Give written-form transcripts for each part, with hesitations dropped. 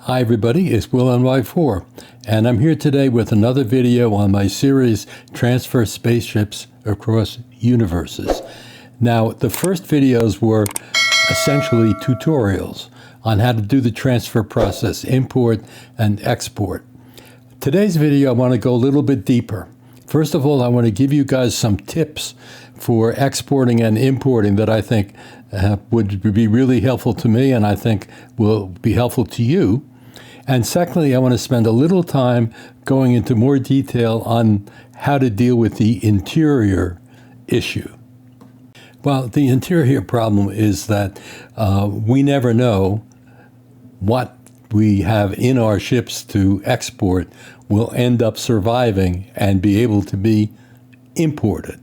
Hi everybody, it's Will on Y4, and I'm here today with another video on my series Transfer Spaceships Across Universes. Now, the first videos were essentially tutorials on how to do the transfer process, import and export. Today's video, I want to go a little bit deeper. First of all, I want to give you guys some tips for exporting and importing that I think would be really helpful to me and I think will be helpful to you. And secondly, I want to spend a little time going into more detail on how to deal with the interior issue. Well, the interior problem is that we never know what we have in our ships to export will end up surviving and be able to be imported.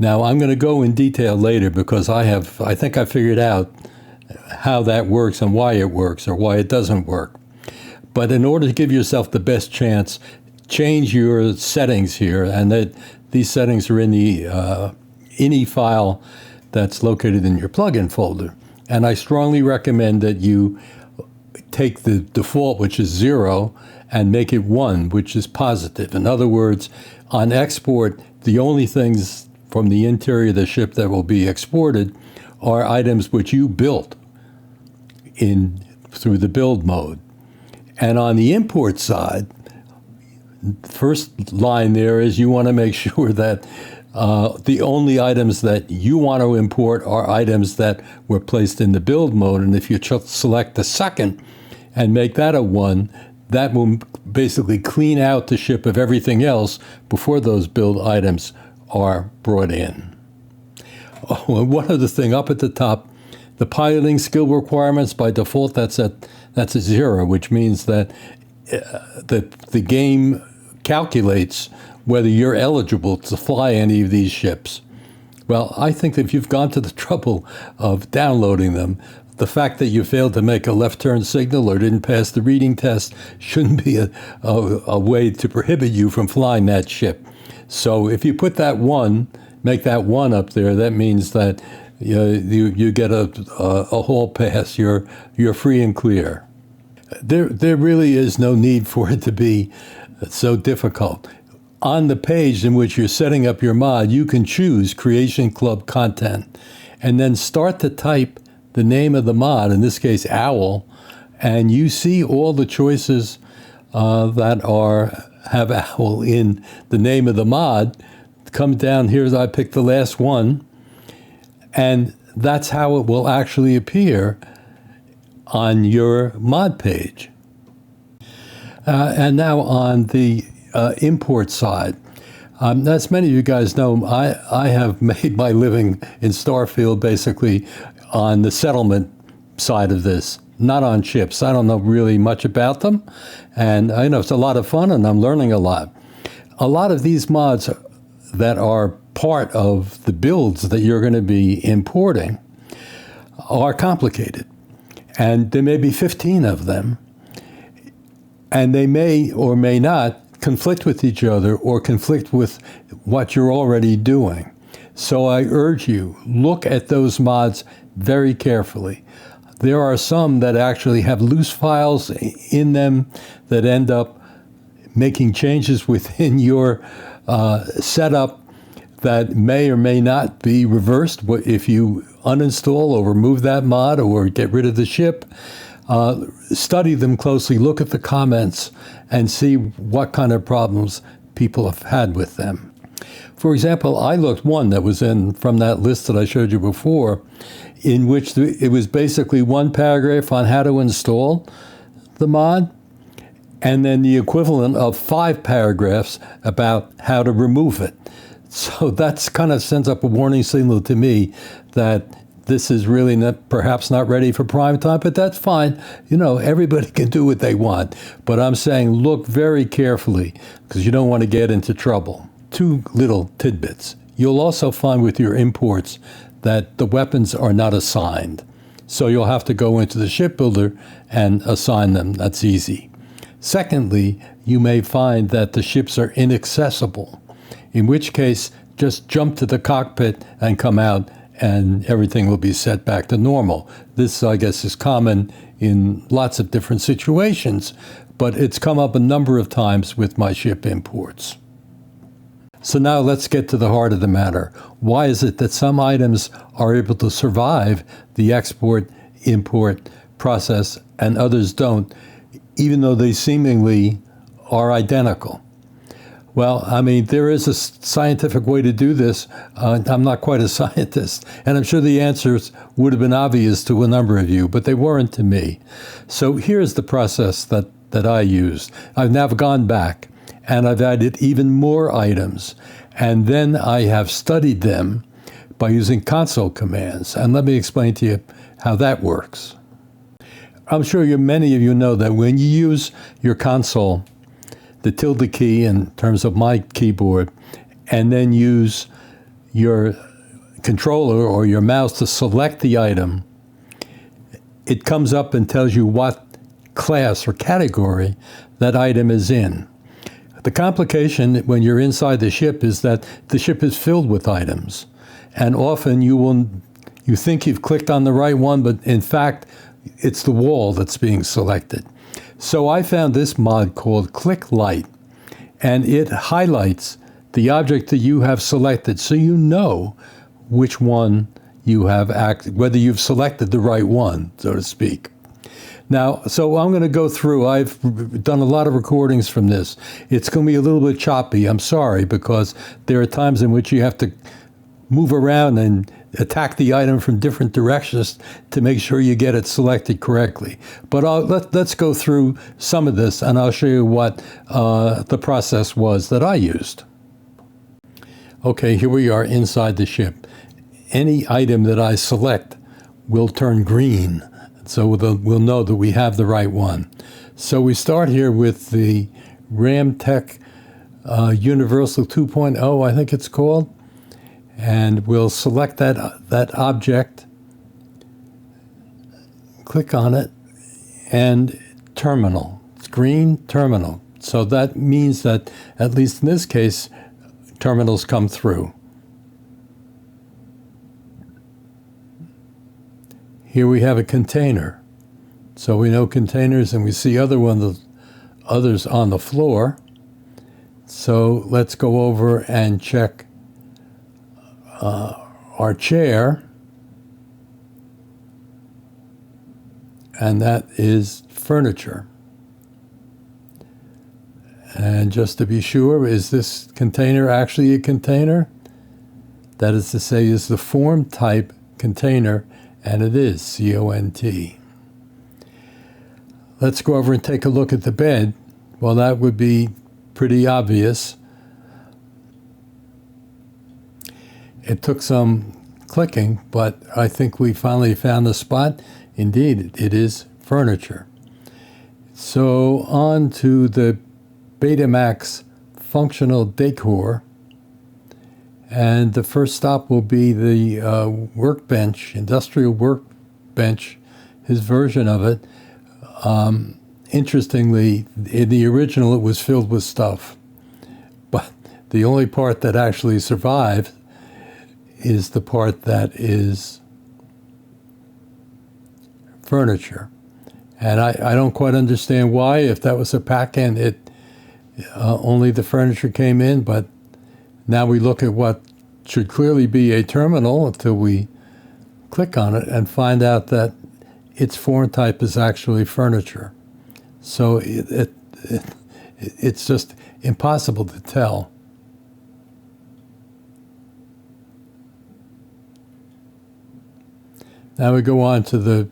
Now, I'm going to go in detail later because I think I figured out how that works and why it works or why it doesn't work. But in order to give yourself the best chance, change your settings here, and these settings are in the ini file that's located in your plugin folder. And I strongly recommend that you take the default, which is 0, and make it 1, which is positive. In other words, on export, the only things from the interior of the ship that will be exported are items which you built through the build mode. And on the import side, the first line there is you want to make sure that the only items that you want to import are items that were placed in the build mode. And if you select the second and make that a 1, that will basically clean out the ship of everything else before those build items are brought in. Oh, and one other thing up at the top, the piloting skill requirements, by default, that's a 0, which means that the game calculates whether you're eligible to fly any of these ships. Well, I think that if you've gone to the trouble of downloading them, the fact that you failed to make a left turn signal or didn't pass the reading test shouldn't be a way to prohibit you from flying that ship. So if you put that 1, make that 1 up there, that means that you get a hall pass. You're free and clear. There really is no need for it to be so difficult. On the page in which you're setting up your mod, you can choose Creation Club Content and then start to type the name of the mod, in this case OWL, and you see all the choices that have OWL in the name of the mod. Come down here, I picked the last one, and that's how it will actually appear on your mod page. And now on the import side, as many of you guys know, I have made my living in Starfield basically on the settlement side of this, not on ships. I don't know really much about them, and I know it's a lot of fun and I'm learning a lot. A lot of these mods that are part of the builds that you're going to be importing are complicated, and there may be 15 of them, and they may or may not conflict with each other or conflict with what you're already doing. So I urge you, look at those mods very carefully. There are some that actually have loose files in them that end up making changes within your setup that may or may not be reversed if you uninstall or remove that mod or get rid of the ship. Study them closely, look at the comments, and see what kind of problems people have had with them. For example, I looked one that was from that list that I showed you before, in which it was basically one paragraph on how to install the mod, and then the equivalent of 5 paragraphs about how to remove it. So that's kind of sends up a warning signal to me that this is really perhaps not ready for prime time, but that's fine. Everybody can do what they want. But I'm saying look very carefully because you don't want to get into trouble. 2 little tidbits. You'll also find with your imports that the weapons are not assigned. So you'll have to go into the shipbuilder and assign them. That's easy. Secondly, you may find that the ships are inaccessible, in which case just jump to the cockpit and come out and everything will be set back to normal. This, I guess, is common in lots of different situations, but it's come up a number of times with my ship imports. So now let's get to the heart of the matter. Why is it that some items are able to survive the export-import process and others don't, even though they seemingly are identical? Well, I mean, there is a scientific way to do this. I'm not quite a scientist, and I'm sure the answers would have been obvious to a number of you, but they weren't to me. So here's the process that I used. I've now gone back, and I've added even more items, and then I have studied them by using console commands. And let me explain to you how that works. I'm sure many of you know that when you use your console, the tilde key in terms of my keyboard, and then use your controller or your mouse to select the item, it comes up and tells you what class or category that item is in. The complication when you're inside the ship is that the ship is filled with items, and often you think you've clicked on the right one, but in fact it's the wall that's being selected. So I found this mod called Click Light, and it highlights the object that you have selected so you know which one you have whether you've selected the right one, so to speak. Now, so I'm going to go through. I've done a lot of recordings from this. It's going to be a little bit choppy. I'm sorry, because there are times in which you have to move around and attack the item from different directions to make sure you get it selected correctly. But let's go through some of this, and I'll show you what the process was that I used. Okay, here we are inside the ship. Any item that I select will turn green, so we'll know that we have the right one. So we start here with the RamTech Universal 2.0, I think it's called. And we'll select that object, click on it, and terminal. It's green, terminal. So that means that, at least in this case, terminals come through. Here we have a container. So we know containers, and we see others on the floor. So let's go over and check our chair, and that is furniture. And just to be sure, is this container actually a container? That is to say, is the form type container, and it is, CONT. Let's go over and take a look at the bed. Well, that would be pretty obvious. It took some clicking, but I think we finally found the spot. Indeed, it is furniture. So on to the BetaMax functional decor. And the first stop will be the workbench, industrial workbench, his version of it. Interestingly, in the original, it was filled with stuff. But the only part that actually survived is the part that is furniture. And I don't quite understand why. If that was a pack-in, only the furniture came in, but now we look at what should clearly be a terminal until we click on it and find out that its form type is actually furniture. So it's just impossible to tell. Now we go on to the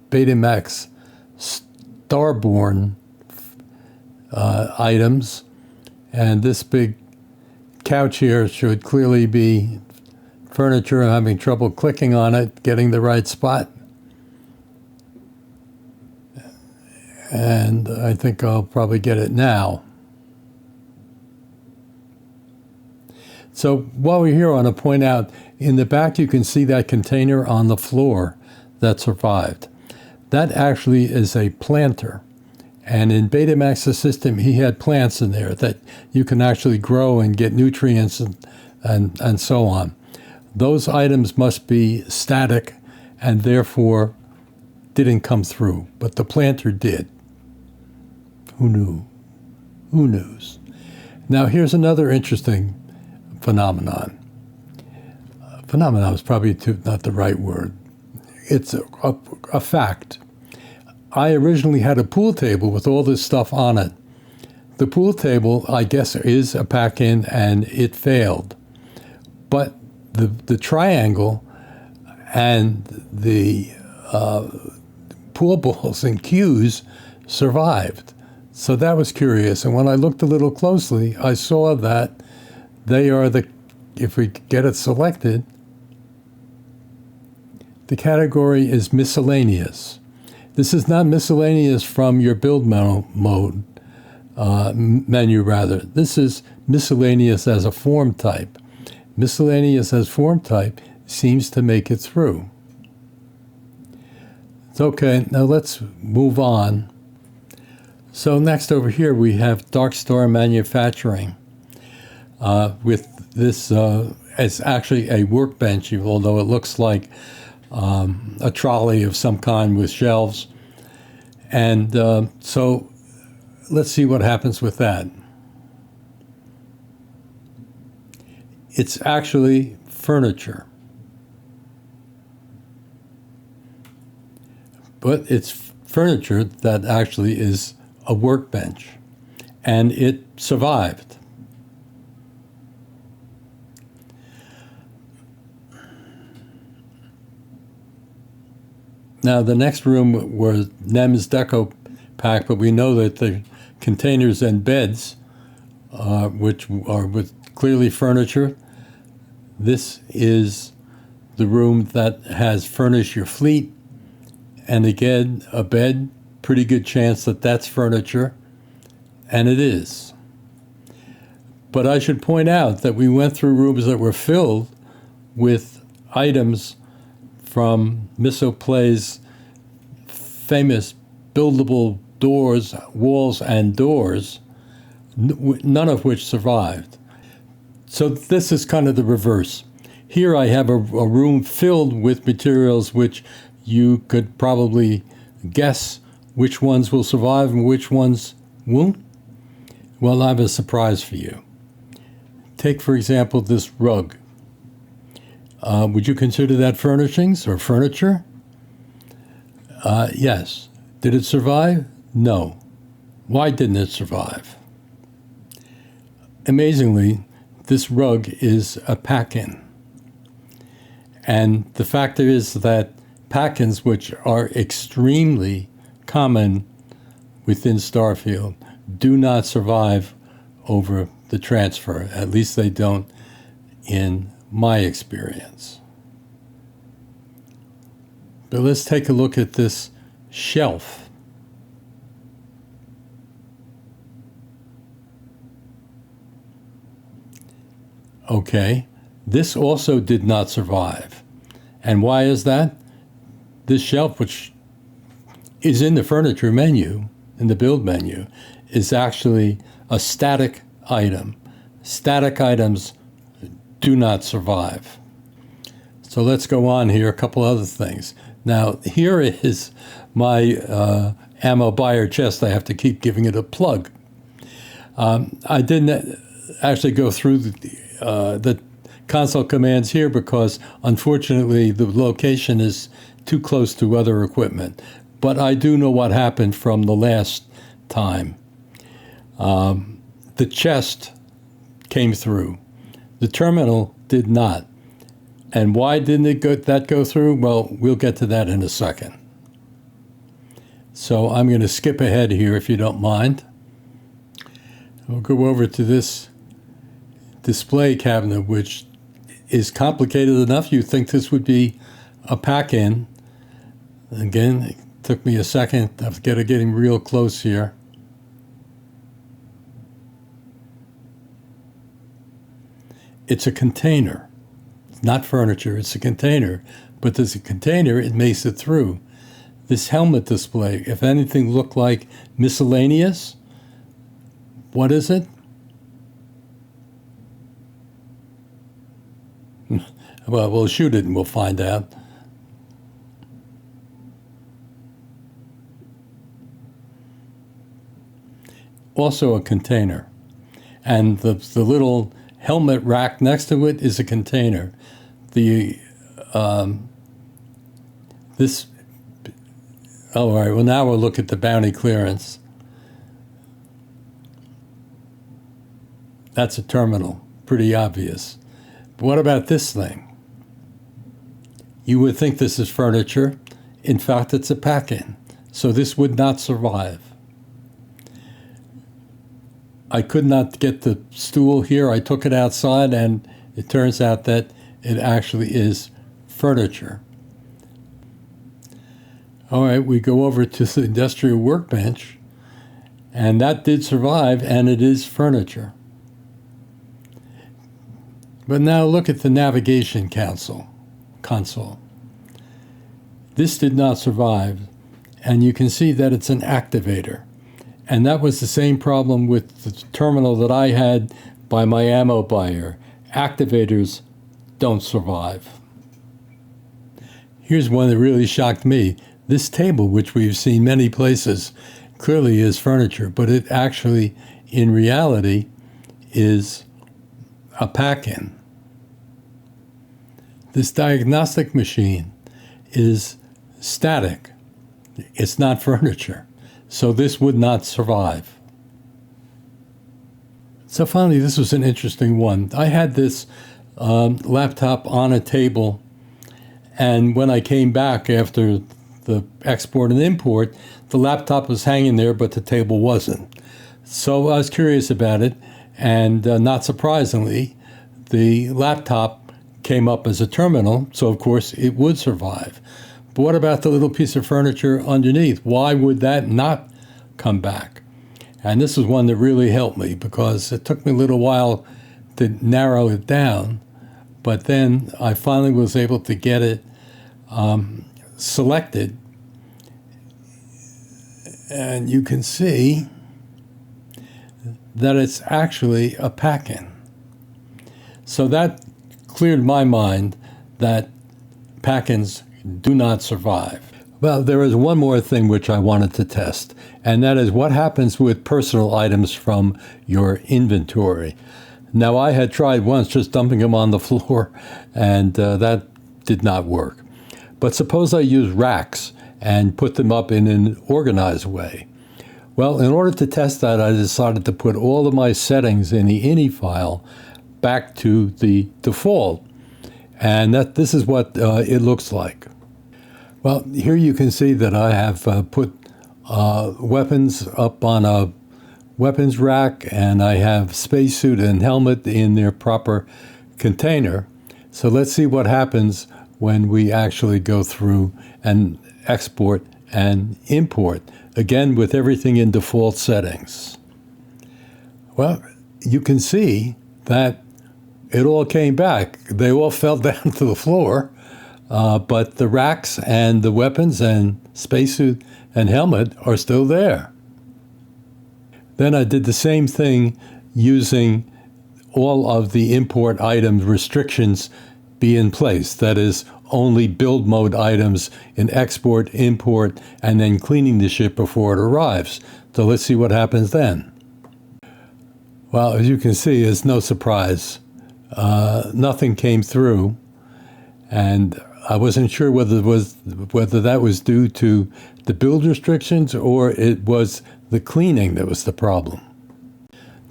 BetaMax Starborn items, and this big couch here should clearly be furniture. I'm having trouble clicking on it, getting the right spot. And I think I'll probably get it now. So while we're here, I want to point out, in the back you can see that container on the floor that survived. That actually is a planter. And in BetaMax's system, he had plants in there that you can actually grow and get nutrients and so on. Those items must be static, and therefore didn't come through, but the planter did. Who knew? Who knows? Now, here's another interesting phenomenon. Phenomenon is probably not the right word. It's a fact. I originally had a pool table with all this stuff on it. The pool table, I guess, is a pack-in, and it failed. But the triangle and the pool balls and cues survived. So that was curious. And when I looked a little closely, I saw that they are if we get it selected, the category is miscellaneous. This is not miscellaneous from your build menu. This is miscellaneous as a form type. Miscellaneous as form type seems to make it through. Okay, now let's move on. So next over here we have Dark Star Manufacturing with this, it's actually a workbench, although it looks like a trolley of some kind with shelves. And so let's see what happens with that. It's actually furniture. But it's furniture that actually is a workbench. And it survived. Now, the next room was NEM's Deco pack, but we know that the containers and beds, which are with clearly furniture, this is the room that has Furnish Your Fleet. And again, a bed, pretty good chance that that's furniture, and it is. But I should point out that we went through rooms that were filled with items from Missoplay's famous buildable doors, walls and doors, none of which survived. So this is kind of the reverse. Here I have a room filled with materials which you could probably guess which ones will survive and which ones won't. Well, I have a surprise for you. Take, for example, this rug. Would you consider that furnishings or furniture? Yes. Did it survive? No. Why didn't it survive? Amazingly, this rug is a pack-in. And the fact is that pack-ins, which are extremely common within Starfield, do not survive over the transfer. At least they don't in my experience. But let's take a look at this shelf. Okay, this also did not survive. And why is that? This shelf, which is in the furniture menu, in the build menu, is actually a static item. Static items do not survive. So let's go on here, a couple other things. Now, here is my ammo buyer chest. I have to keep giving it a plug. I didn't actually go through the console commands here because, unfortunately, the location is too close to other equipment. But I do know what happened from the last time. The chest came through. The terminal did not. And why didn't that go through? Well, we'll get to that in a second. So I'm going to skip ahead here if you don't mind. We'll go over to this display cabinet, which is complicated enough. You'd think this would be a pack-in. Again, it took me a second of getting real close here. It's a container. It's not furniture, it's a container. But as a container, it makes it through. This helmet display, if anything looked like miscellaneous, what is it? Well, we'll shoot it and we'll find out. also a container. And the little helmet rack next to it is a container. All right, well, now we'll look at the bounty clearance. That's a terminal, pretty obvious. But what about this thing? You would think this is furniture. In fact, it's a pack-in, so this would not survive. I could not get the stool here. I took it outside, and it turns out that it actually is furniture. All right, we go over to the industrial workbench, and that did survive, and it is furniture. But now look at the navigation console. This did not survive, and you can see that it's an activator. And that was the same problem with the terminal that I had by my ammo buyer. Activators don't survive. Here's one that really shocked me. This table, which we've seen many places, clearly is furniture, but it actually, in reality, is a pack-in. This diagnostic machine is static. It's not furniture. So this would not survive. So finally, this was an interesting one. I had this laptop on a table, and when I came back after the export and import, the laptop was hanging there, but the table wasn't. So I was curious about it, and not surprisingly, the laptop came up as a terminal, so of course it would survive. But what about the little piece of furniture underneath? Why would that not come back? And this is one that really helped me because it took me a little while to narrow it down, but then I finally was able to get it selected. And you can see that it's actually a pack-in. So that cleared my mind that pack-ins do not survive. Well, there is one more thing which I wanted to test, and that is what happens with personal items from your inventory. Now, I had tried once just dumping them on the floor, and that did not work. But suppose I use racks and put them up in an organized way. Well, in order to test that, I decided to put all of my settings in the ini file back to the default, and this is what it looks like. Well, here you can see that I have put weapons up on a weapons rack, and I have spacesuit and helmet in their proper container. So let's see what happens when we actually go through and export and import, again with everything in default settings. Well, you can see that it all came back. They all fell down to the floor. But the racks and the weapons and spacesuit and helmet are still there. Then I did the same thing using all of the import items restrictions be in place. That is, only build mode items in export, import, and then cleaning the ship before it arrives. So let's see what happens then. Well, as you can see, it's no surprise. Nothing came through, and I wasn't sure whether that was due to the build restrictions or it was the cleaning that was the problem.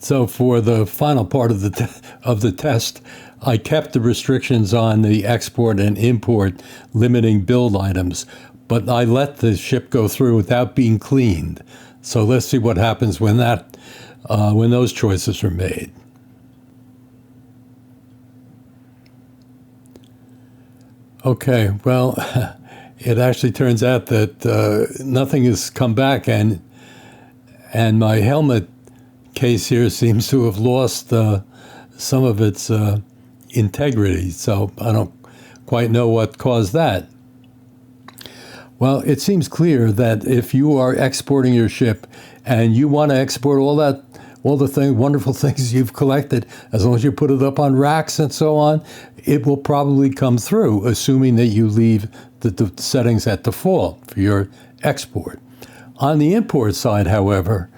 So for the final part of the test, I kept the restrictions on the export and import, limiting build items, but I let the ship go through without being cleaned. So let's see what happens when those choices are made. Okay, well, it actually turns out that nothing has come back, and my helmet case here seems to have lost some of its integrity, so I don't quite know what caused that. Well, it seems clear that if you are exporting your ship and you want to export all the wonderful things you've collected, as long as you put it up on racks and so on, it will probably come through, assuming that you leave the settings at default for your export. On the import side, however,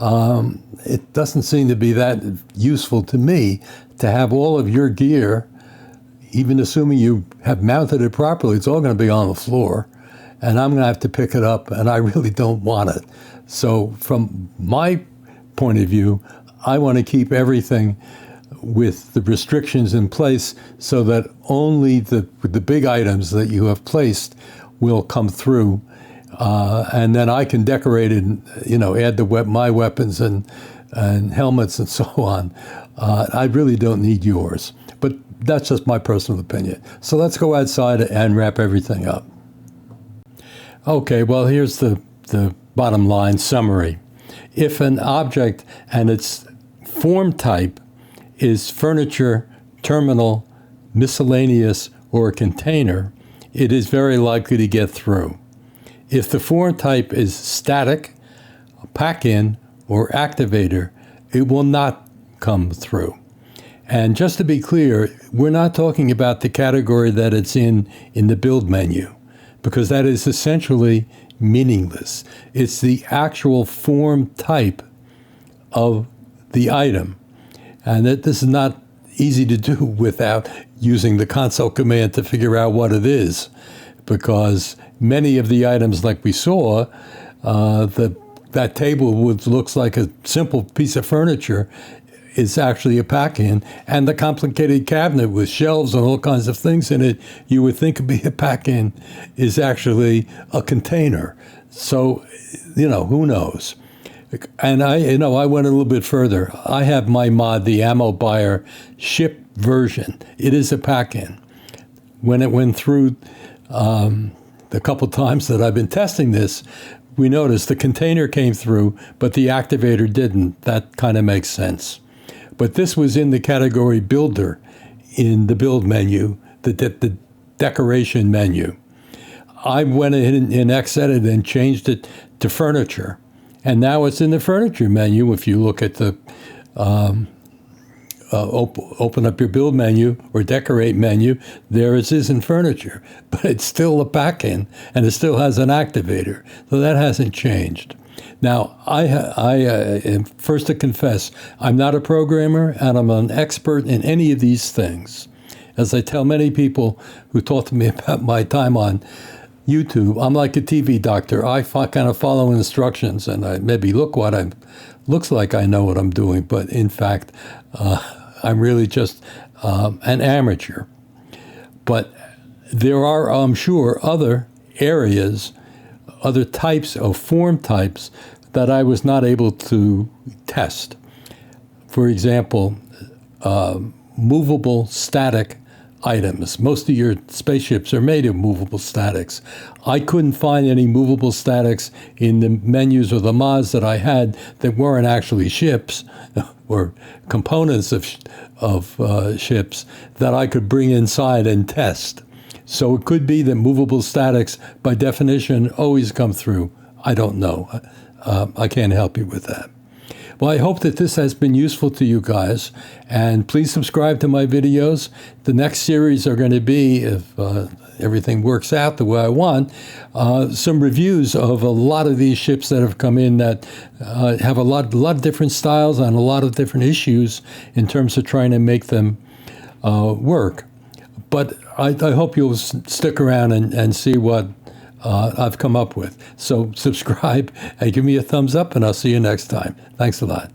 it doesn't seem to be that useful to me to have all of your gear, even assuming you have mounted it properly, it's all going to be on the floor, and I'm going to have to pick it up, and I really don't want it. So from my point of view, I want to keep everything with the restrictions in place so that only the big items that you have placed will come through, and then I can decorate it, add my weapons and helmets and so on. I really don't need yours, but that's just my personal opinion. So let's go outside and wrap everything up. Okay, well, here's the bottom line summary. If an object and its form type is furniture, terminal, miscellaneous, or a container, it is very likely to get through. If the form type is static, pack-in, or activator, it will not come through. And just to be clear, we're not talking about the category that it's in the build menu, because that is essentially meaningless. It's the actual form type of the item. And that this is not easy to do without using the console command to figure out what it is, because many of the items, like we saw, that table looks like a simple piece of furniture, is actually a pack-in, and the complicated cabinet with shelves and all kinds of things in it you would think would be a pack-in is actually a container. So, who knows? And I went a little bit further. I have my mod, the Ammo Buyer Ship version. It is a pack-in. When it went through the couple times that I've been testing this, we noticed the container came through, but the activator didn't. That kind of makes sense. But this was in the category builder in the build menu, the decoration menu. I went in Xedit and changed it to furniture. And now it's in the furniture menu. If you look at the open up your build menu or decorate menu, there it is in furniture. But it's still a pack-in, and it still has an activator. So that hasn't changed. Now, I am first to confess, I'm not a programmer, and I'm an expert in any of these things. As I tell many people who talk to me about my time on YouTube, I'm like a TV doctor. I kind of follow instructions, and I maybe looks like I know what I'm doing, but in fact, I'm really just an amateur. But there are, I'm sure, other areas, other types of form types that I was not able to test. For example, movable static items. Most of your spaceships are made of movable statics. I couldn't find any movable statics in the menus or the mods that I had that weren't actually ships or components of ships that I could bring inside and test. So it could be that movable statics, by definition, always come through. I don't know. I can't help you with that. Well, I hope that this has been useful to you guys, and please subscribe to my videos. The next series are going to be, if everything works out the way I want, some reviews of a lot of these ships that have come in that have a lot of different styles and a lot of different issues in terms of trying to make them work. But I hope you'll stick around and see what I've come up with. So subscribe and give me a thumbs up, and I'll see you next time. Thanks a lot.